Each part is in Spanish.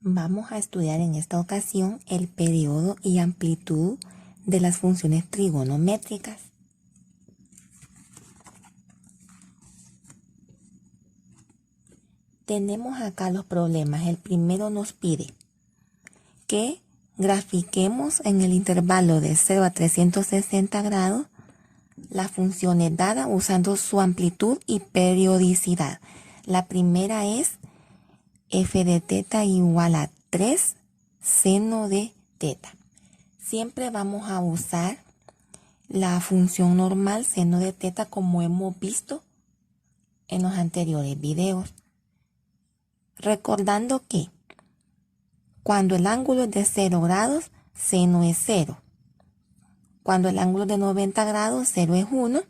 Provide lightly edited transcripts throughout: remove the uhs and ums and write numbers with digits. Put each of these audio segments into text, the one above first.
Vamos a estudiar en esta ocasión el periodo y amplitud de las funciones trigonométricas. Tenemos acá los problemas. El primero nos pide que grafiquemos en el intervalo de 0 a 360 grados las funciones dadas usando su amplitud y periodicidad. La primera es f de teta igual a 3 seno de teta. Siempre vamos a usar la función normal seno de teta como hemos visto en los anteriores videos. Recordando que cuando el ángulo es de 0 grados, seno es 0. Cuando el ángulo es de 90 grados, 0 es 1.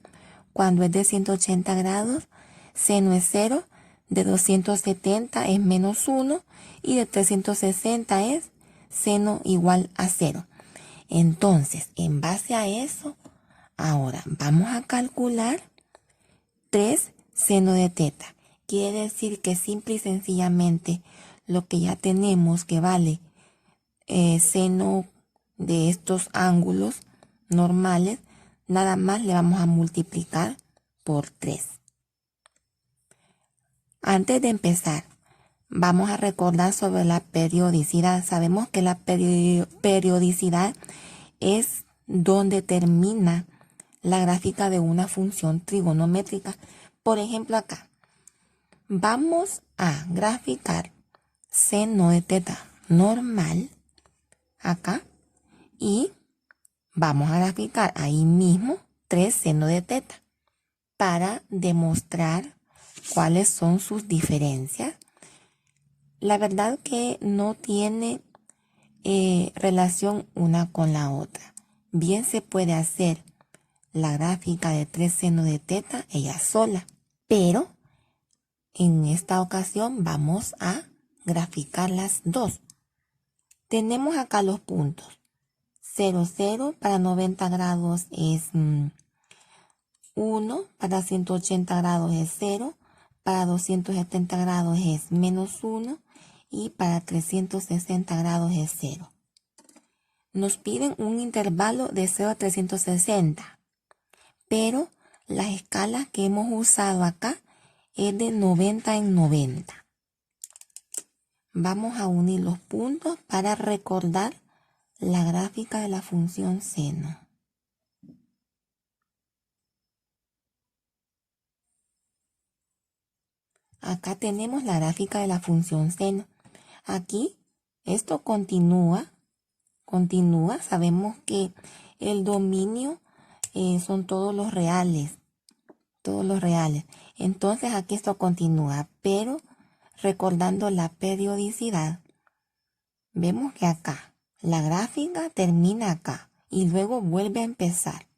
Cuando es de 180 grados, seno es 0. De 270 es menos 1. Y de 360 es seno igual a 0. Entonces, en base a eso, ahora vamos a calcular 3 seno de teta. Quiere decir que simple y sencillamente lo que ya tenemos que vale seno de estos ángulos normales, nada más le vamos a multiplicar por 3. Antes de empezar, vamos a recordar sobre la periodicidad. Sabemos que la periodicidad es donde termina la gráfica de una función trigonométrica. Por ejemplo, acá vamos a graficar seno de teta normal acá y vamos a graficar ahí mismo 3 seno de teta para demostrar cuáles son sus diferencias. La verdad que no tiene relación una con la otra. Bien se puede hacer la gráfica de 3 seno de teta ella sola, pero en esta ocasión vamos a graficar las dos. Tenemos acá los puntos. 0, 0 para 90 grados es 1, para 180 grados es 0, para 270 grados es menos 1 y para 360 grados es 0. Nos piden un intervalo de 0 a 360, pero las escalas que hemos usado acá es de 90 en 90. Vamos a unir los puntos para recordar la gráfica de la función seno. Acá tenemos la gráfica de la función seno. Aquí esto continúa. Sabemos que el dominio son todos los reales. Entonces aquí esto continúa, pero recordando la periodicidad, vemos que acá la gráfica termina acá y luego vuelve a empezar.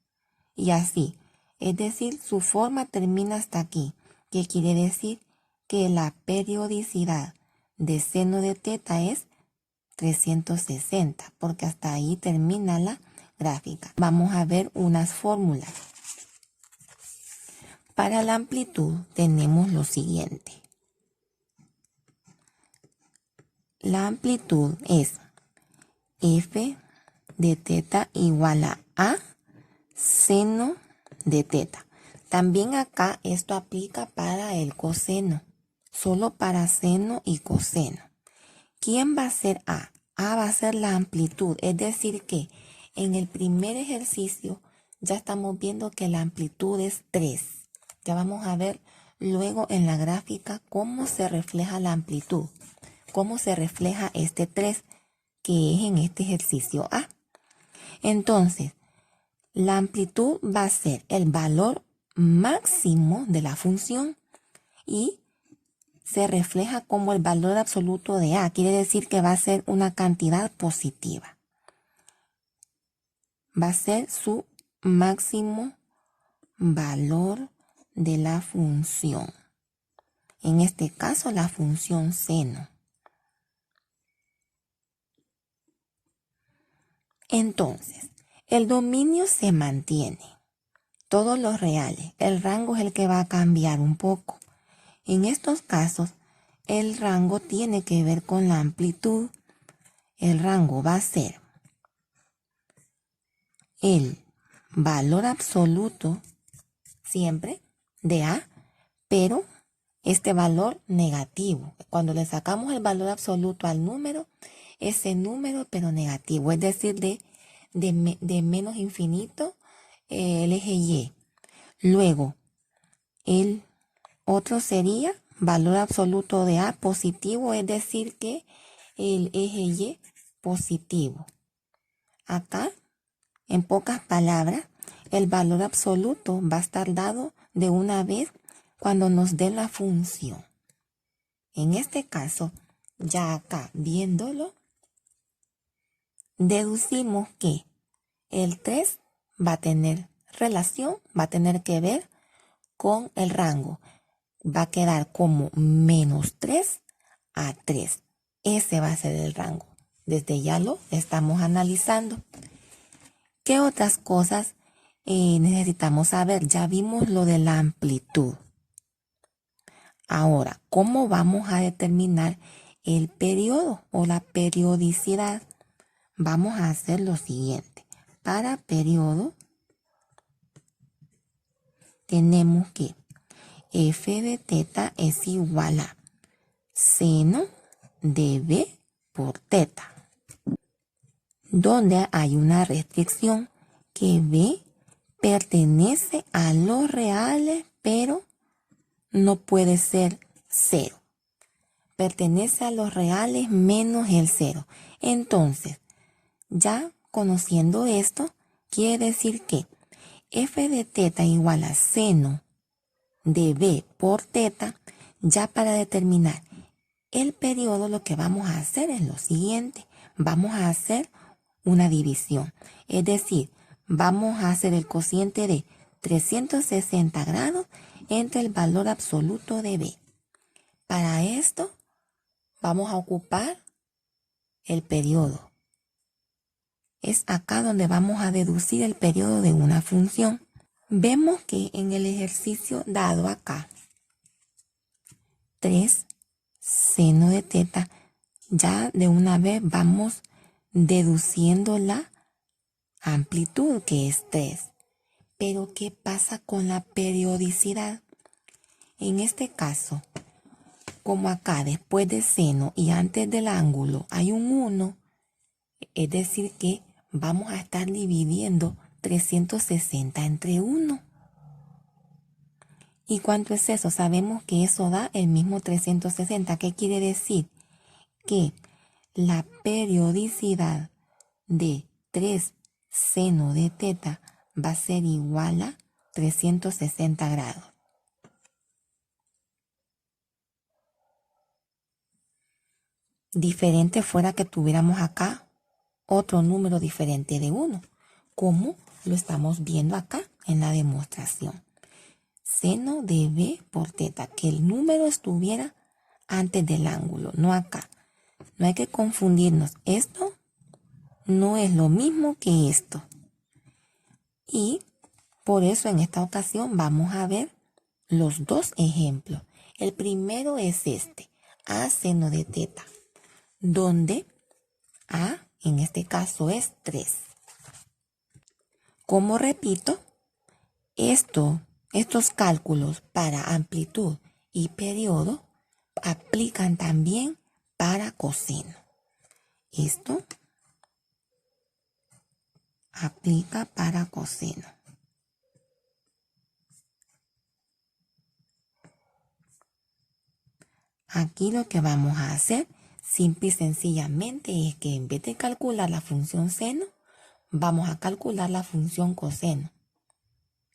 Y así, es decir, su forma termina hasta aquí, que quiere decir que la periodicidad de seno de teta es 360, porque hasta ahí termina la gráfica. Vamos a ver unas fórmulas. Para la amplitud tenemos lo siguiente. La amplitud es f de teta igual a seno de teta. También acá esto aplica para el coseno, solo para seno y coseno. ¿Quién va a ser A? A va a ser la amplitud, es decir que en el primer ejercicio ya estamos viendo que la amplitud es 3. Ya vamos a ver luego en la gráfica cómo se refleja la amplitud, cómo se refleja este 3 que es en este ejercicio A. Entonces, la amplitud va a ser el valor máximo de la función y se refleja como el valor absoluto de A. Quiere decir que va a ser una cantidad positiva. Va a ser su máximo valor de la función. En este caso, la función seno. Entonces, el dominio se mantiene. Todos los reales. El rango es el que va a cambiar un poco. En estos casos, el rango tiene que ver con la amplitud. El rango va a ser el valor absoluto siempre de A, pero este valor negativo. Cuando le sacamos el valor absoluto al número, ese número pero negativo, es decir, de menos infinito, el eje Y. Luego, el otro sería valor absoluto de A positivo, es decir, que el eje Y positivo. Acá, en pocas palabras, el valor absoluto va a estar dado de una vez cuando nos dé la función. En este caso, ya acá viéndolo, deducimos que el 3 va a tener relación, va a tener que ver con el rango. Va a quedar como menos 3 a 3. Ese va a ser el rango. Desde ya lo estamos analizando. ¿Qué otras cosas necesitamos saber? Ya vimos lo de la amplitud. Ahora, ¿cómo vamos a determinar el periodo o la periodicidad? Vamos a hacer lo siguiente. Para periodo, tenemos que f de teta es igual a seno de b por teta, donde hay una restricción que b pertenece a los reales, pero no puede ser 0. Pertenece a los reales menos el 0. Entonces, ya conociendo esto, quiere decir que f de teta igual a seno de b por teta. Ya para determinar el periodo, lo que vamos a hacer es lo siguiente. Vamos a hacer una división. Es decir, vamos a hacer el cociente de 360 grados entre el valor absoluto de b. Para esto, vamos a ocupar el periodo. Es acá donde vamos a deducir el periodo de una función. Vemos que en el ejercicio dado acá, 3 seno de teta, ya de una vez vamos deduciendo la amplitud, que es 3. Pero ¿qué pasa con la periodicidad? En este caso, como acá después de seno y antes del ángulo hay un 1, es decir que vamos a estar dividiendo 360 entre 1. ¿Y cuánto es eso? Sabemos que eso da el mismo 360. ¿Qué quiere decir? Que la periodicidad de 3 seno de teta va a ser igual a 360 grados. Diferente fuera que tuviéramos acá otro número diferente de 1, como lo estamos viendo acá en la demostración. Seno de b por teta, que el número estuviera antes del ángulo, no acá. No hay que confundirnos. Esto no es lo mismo que esto. Y por eso en esta ocasión vamos a ver los dos ejemplos. El primero es este, a seno de teta, donde a en este caso es 3. Como repito, estos cálculos para amplitud y periodo aplican también para coseno. Esto aplica para coseno. Aquí lo que vamos a hacer simple y sencillamente es que en vez de calcular la función seno, vamos a calcular la función coseno.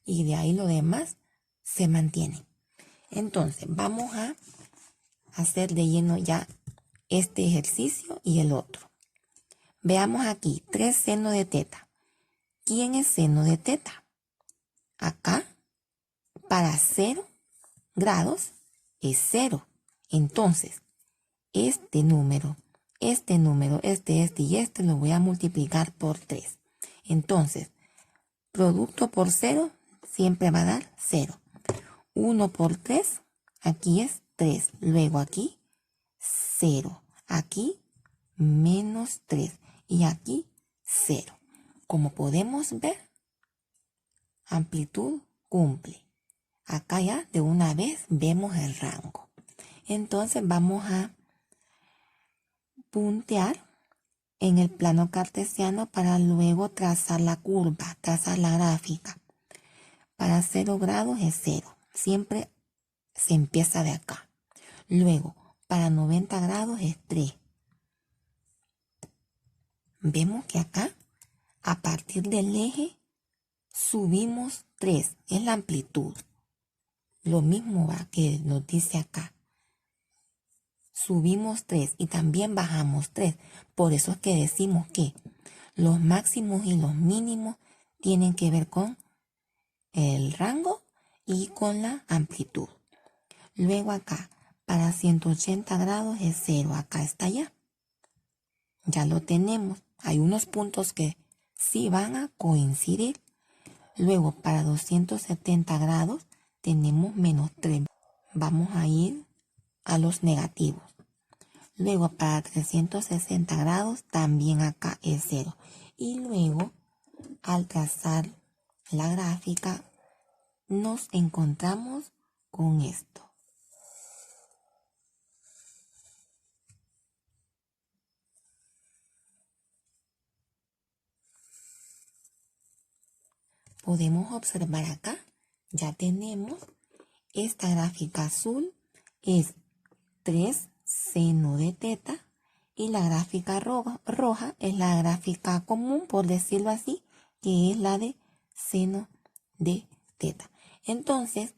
Y de ahí lo demás se mantiene. Entonces, vamos a hacer de lleno ya este ejercicio y el otro. Veamos aquí, 3 seno de teta. ¿Quién es seno de teta? Acá, para 0 grados, es 0. Entonces, este número, este y este lo voy a multiplicar por 3. Entonces, producto por 0 siempre va a dar 0. 1 por 3, aquí es 3. Luego aquí 0. Aquí menos 3 y aquí 0. Como podemos ver, amplitud cumple. Acá ya de una vez vemos el rango. Entonces vamos a puntear en el plano cartesiano para luego trazar la curva, trazar la gráfica. Para 0 grados es 0. Siempre se empieza de acá. Luego, para 90 grados es 3. Vemos que acá, a partir del eje, subimos 3. Es la amplitud. Lo mismo va que nos dice acá. Subimos 3 y también bajamos 3. Por eso es que decimos que los máximos y los mínimos tienen que ver con el rango y con la amplitud. Luego acá, para 180 grados es 0. Acá está ya. Ya lo tenemos. Hay unos puntos que sí van a coincidir. Luego, para 270 grados tenemos menos 3. Vamos a ir a los negativos. Luego, para 360 grados también acá es 0. Y luego, al trazar la gráfica, nos encontramos con esto. Podemos observar acá, ya tenemos esta gráfica azul, es 3 seno de teta, y la gráfica roja es la gráfica común, por decirlo así, que es la de seno de teta. Entonces,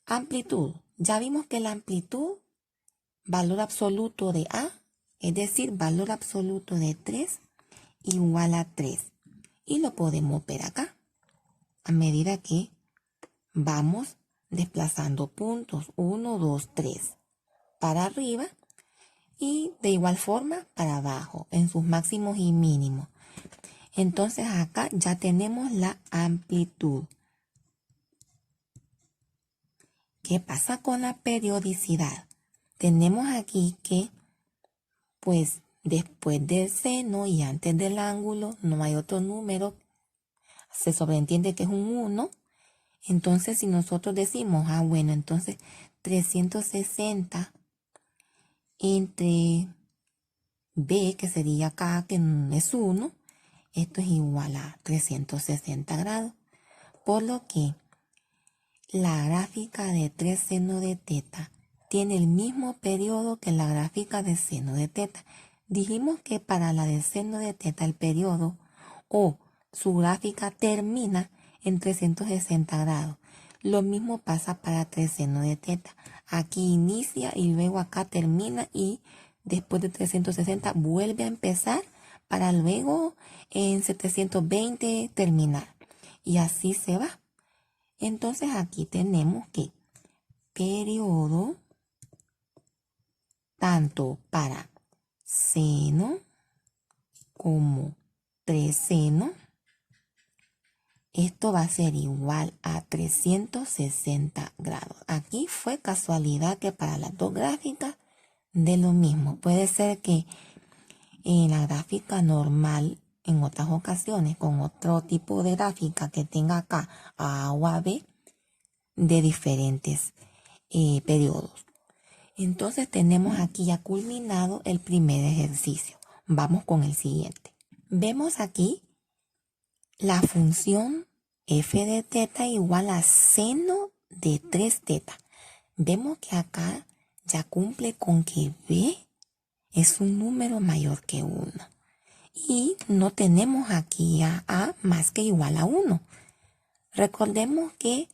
amplitud. Ya vimos que la amplitud, valor absoluto de A, es decir, valor absoluto de 3 igual a 3. Y lo podemos ver acá. A medida que vamos desplazando puntos 1, 2, 3 para arriba y de igual forma para abajo en sus máximos y mínimos. Entonces acá ya tenemos la amplitud. ¿Qué pasa con la periodicidad? Tenemos aquí que, pues, después del seno y antes del ángulo no hay otro número. Se sobreentiende que es un 1. Entonces, si nosotros decimos, bueno, entonces 360 entre B, que sería acá, que es 1, esto es igual a 360 grados. Por lo que la gráfica de 3 seno de teta tiene el mismo periodo que la gráfica de seno de teta. Dijimos que para la de seno de teta el periodo o su gráfica termina en 360 grados. Lo mismo pasa para 3 seno de teta. Aquí inicia y luego acá termina y después de 360 vuelve a empezar para luego en 720 terminar. Y así se va. Entonces aquí tenemos que periodo tanto para seno como 3 seno. Esto va a ser igual a 360 grados. Aquí fue casualidad que para las dos gráficas de lo mismo. Puede ser que en la gráfica normal, en otras ocasiones, con otro tipo de gráfica que tenga acá A o AB de diferentes periodos. Entonces tenemos aquí ya culminado el primer ejercicio. Vamos con el siguiente. Vemos aquí la función f de teta igual a seno de 3 teta. Vemos que acá ya cumple con que b es un número mayor que 1. Y no tenemos aquí a más que igual a 1. Recordemos que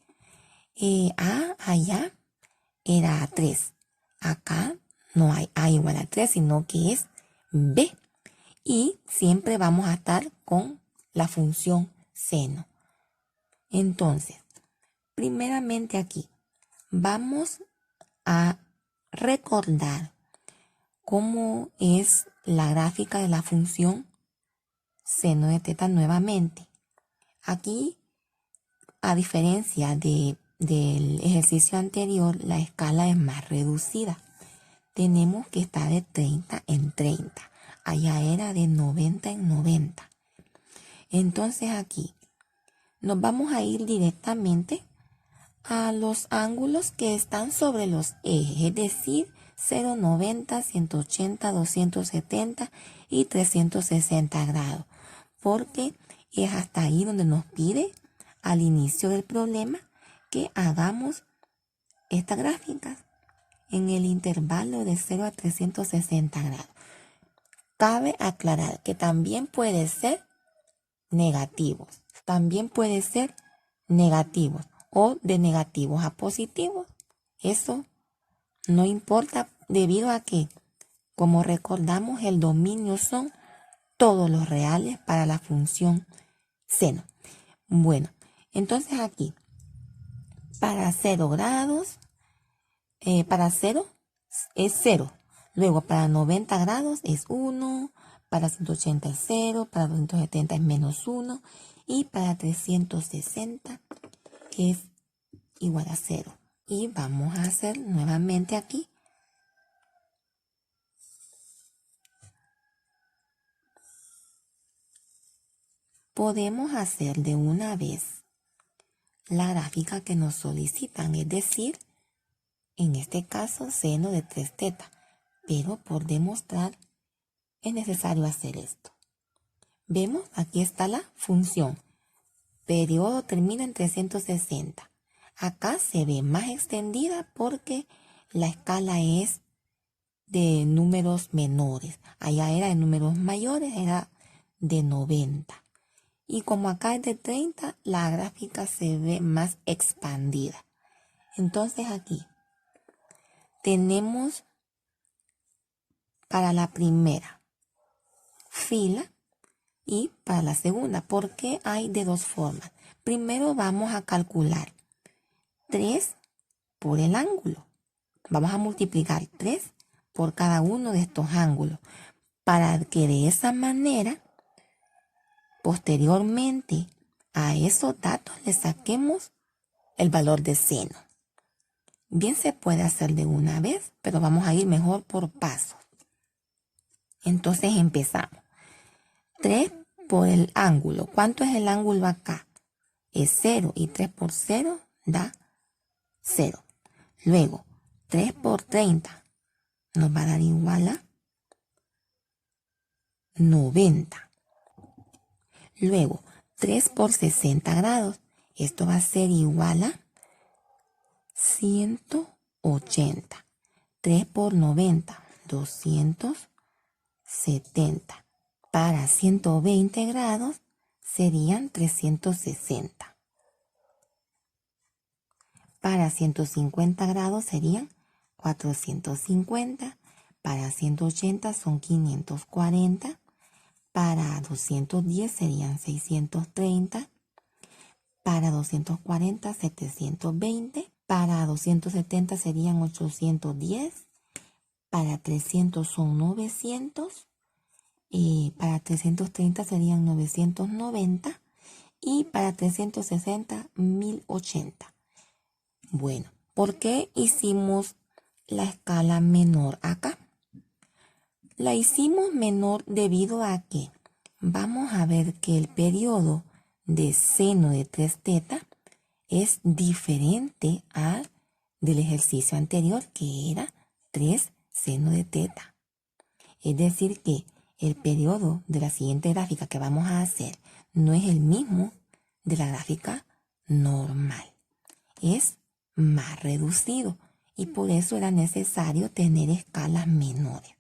a allá era 3. Acá no hay a igual a 3, sino que es b. Y siempre vamos a estar con la función seno. Entonces, primeramente aquí, vamos a recordar cómo es la gráfica de la función seno de teta nuevamente. Aquí, a diferencia del ejercicio anterior, la escala es más reducida. tenemos que está de 30 en 30. Allá era de 90 en 90. Entonces aquí nos vamos a ir directamente a los ángulos que están sobre los ejes, es decir, 0, 90, 180, 270 y 360 grados, porque es hasta ahí donde nos pide al inicio del problema que hagamos estas gráficas en el intervalo de 0 a 360 grados. Cabe aclarar que también puede ser negativos, o de negativos a positivos. Eso no importa debido a que, como recordamos, el dominio son todos los reales para la función seno. Bueno, entonces aquí, para 0 grados, para 0 es 0. Luego para 90 grados es 1, para 180 es 0, para 270 es menos 1 y para 360 es igual a 0. Y vamos a hacer nuevamente aquí. Podemos hacer de una vez la gráfica que nos solicitan, es decir, en este caso seno de 3 teta, pero por demostrar es necesario hacer esto. Vemos, aquí está la función. Periodo termina en 360. Acá se ve más extendida porque la escala es de números menores. Allá era de números mayores, era de 90. Y como acá es de 30, la gráfica se ve más expandida. Entonces aquí tenemos para la primera fila y para la segunda, porque hay de dos formas. Primero vamos a calcular 3 por el ángulo. Vamos a multiplicar 3 por cada uno de estos ángulos para que de esa manera posteriormente a esos datos le saquemos el valor de seno. Bien se puede hacer de una vez, pero vamos a ir mejor por pasos. Entonces empezamos. 3 por el ángulo. ¿Cuánto es el ángulo acá? Es 0 y 3 por 0 da 0. Luego, 3 por 30 nos va a dar igual a 90. Luego, 3 por 60 grados. Esto va a ser igual a 180. 3 por 90, 270. Para 120 grados serían 360. Para 150 grados serían 450. Para 180 son 540. Para 210 serían 630. Para 240, 720. Para 270 serían 810. Para 300 son 900. Y para 330 serían 990. Y para 360, 1080. Bueno, ¿por qué hicimos la escala menor acá? La hicimos menor debido a que vamos a ver que el periodo de seno de 3 teta es diferente al del ejercicio anterior, que era 3 seno de teta. Es decir que el periodo de la siguiente gráfica que vamos a hacer no es el mismo de la gráfica normal. Es más reducido y por eso era necesario tener escalas menores.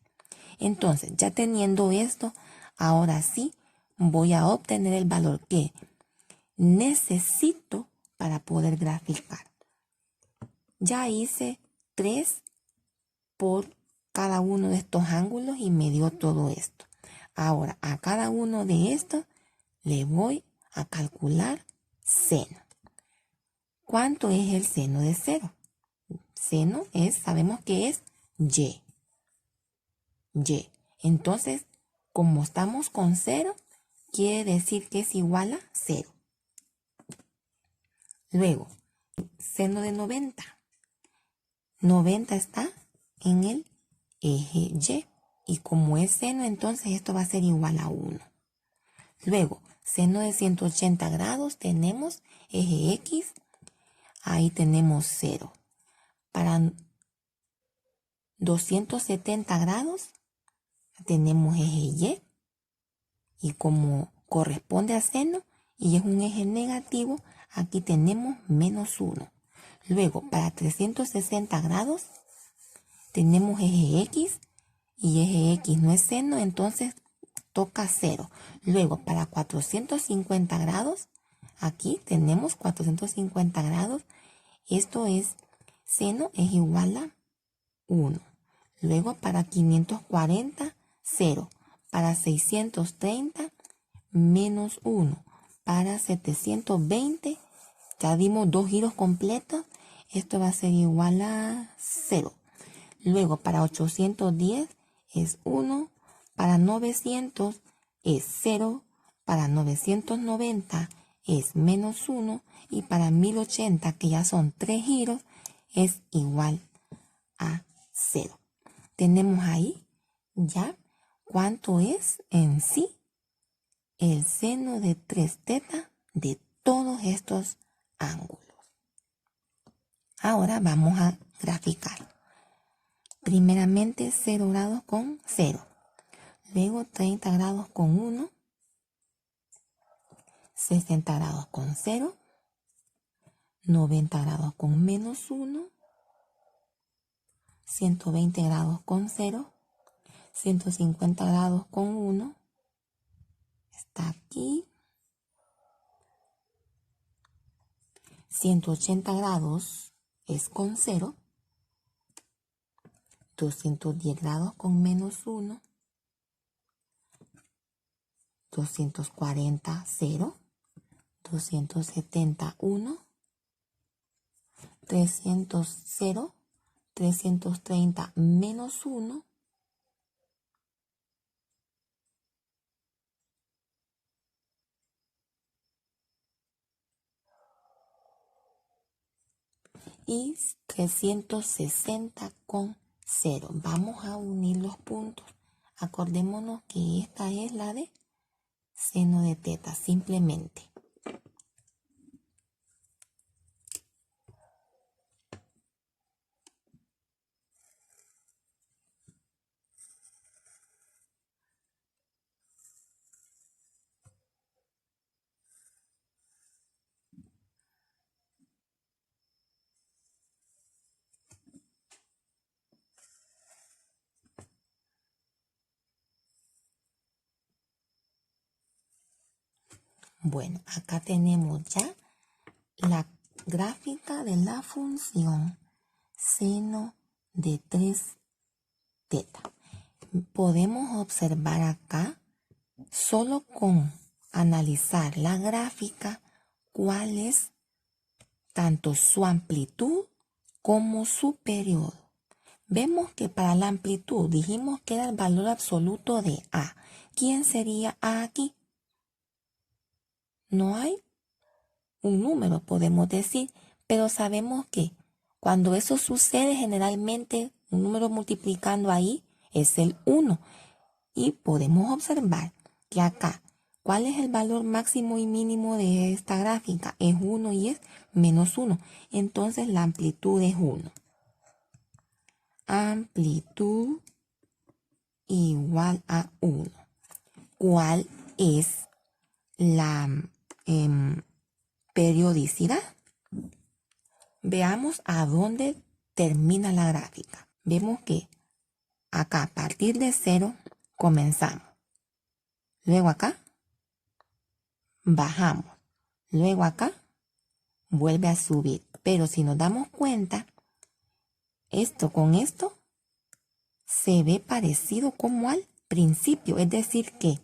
Entonces, ya teniendo esto, ahora sí voy a obtener el valor que necesito para poder graficar. Ya hice 3 por cada uno de estos ángulos y me dio todo esto. Ahora, a cada uno de estos le voy a calcular seno. ¿Cuánto es el seno de 0? Seno es, sabemos que es y. Y. Entonces, como estamos con 0, quiere decir que es igual a 0. Luego, seno de 90. 90 está en el eje Y. Y como es seno, entonces esto va a ser igual a 1. Luego, seno de 180 grados, tenemos eje X, ahí tenemos 0. Para 270 grados, tenemos eje Y como corresponde a seno y es un eje negativo, aquí tenemos menos 1. Luego, para 360 grados, tenemos eje X y eje X no es seno, entonces toca 0. Luego, para 450 grados, aquí tenemos 450 grados. Esto es seno es igual a 1. Luego, para 540, 0. Para 630, menos 1. Para 720, ya dimos 2 giros completos. Esto va a ser igual a 0. Luego, para 810 es 1. Para 900 es 0. Para 990 es menos 1. Y para 1080, que ya son 3 giros, es igual a 0. Tenemos ahí ya cuánto es en sí el seno de 3 teta de todos estos ángulos. Ahora vamos a graficar. Primeramente 0 grados con 0. Luego 30 grados con 1. 60 grados con 0. 90 grados con menos 1. 120 grados con 0. 150 grados con 1. Está aquí. 180 grados es con 0. 210 grados con menos 1. 240, 0. 270, 1. 300, 0. 330 menos 1. Y 360 con 0. Vamos a unir los puntos. Acordémonos que esta es la de seno de teta, simplemente. Bueno, acá tenemos ya la gráfica de la función seno de 3 teta. Podemos observar acá, solo con analizar la gráfica, cuál es tanto su amplitud como su periodo. Vemos que para la amplitud dijimos que era el valor absoluto de A. ¿Quién sería A aquí? No hay un número, podemos decir, pero sabemos que cuando eso sucede, generalmente un número multiplicando ahí es el 1. Y podemos observar que acá, ¿cuál es el valor máximo y mínimo de esta gráfica? Es 1 y es menos 1. Entonces la amplitud es 1. Amplitud igual a 1. ¿Cuál es la periodicidad? Veamos a dónde termina la gráfica. Vemos que acá a partir de 0 comenzamos. Luego acá bajamos. Luego acá vuelve a subir. Pero si nos damos cuenta, esto con esto se ve parecido como al principio. Es decir que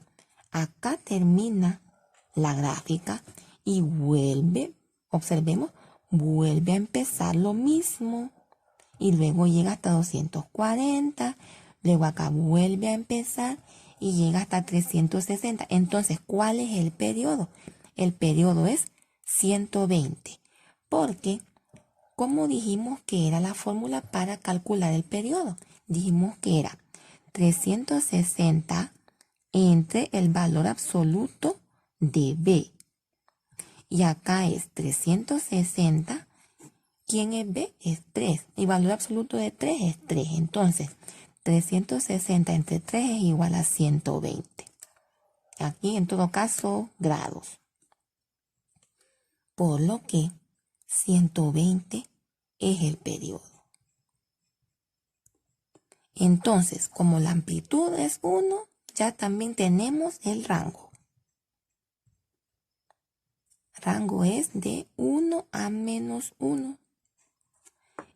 acá termina la gráfica y vuelve, observemos, vuelve a empezar lo mismo. Y luego llega hasta 240. Luego acá vuelve a empezar y llega hasta 360. Entonces, ¿cuál es el periodo? El periodo es 120. Porque, como dijimos que era la fórmula para calcular el periodo, dijimos que era 360 entre el valor absoluto de b. Y acá es 360. ¿Quién es b? Es 3. El valor absoluto de 3 es 3. Entonces, 360 entre 3 es igual a 120. Aquí, en todo caso, grados. Por lo que 120 es el periodo. Entonces, como la amplitud es 1, ya también tenemos el rango. Rango es de 1 a menos 1.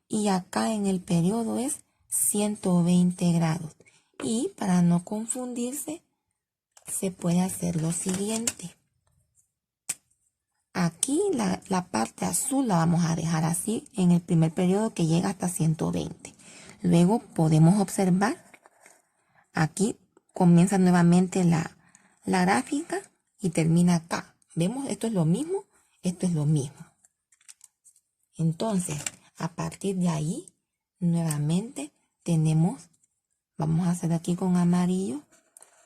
Y acá en el periodo es 120 grados. Y para no confundirse, se puede hacer lo siguiente. Aquí la parte azul la vamos a dejar así en el primer periodo que llega hasta 120. Luego podemos observar, aquí comienza nuevamente la gráfica y termina acá. ¿Vemos? Esto es lo mismo, esto es lo mismo. Entonces, a partir de ahí, nuevamente tenemos, vamos a hacer aquí con amarillo,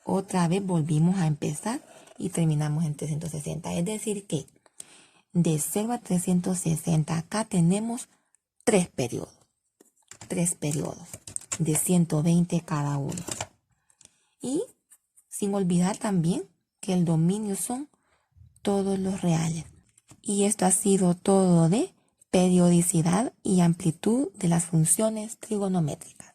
otra vez volvimos a empezar y terminamos en 360. Es decir que de 0 a 360 acá tenemos 3 periodos. 3 periodos de 120 cada uno. Y sin olvidar también que el dominio son todos los reales. Y esto ha sido todo de periodicidad y amplitud de las funciones trigonométricas.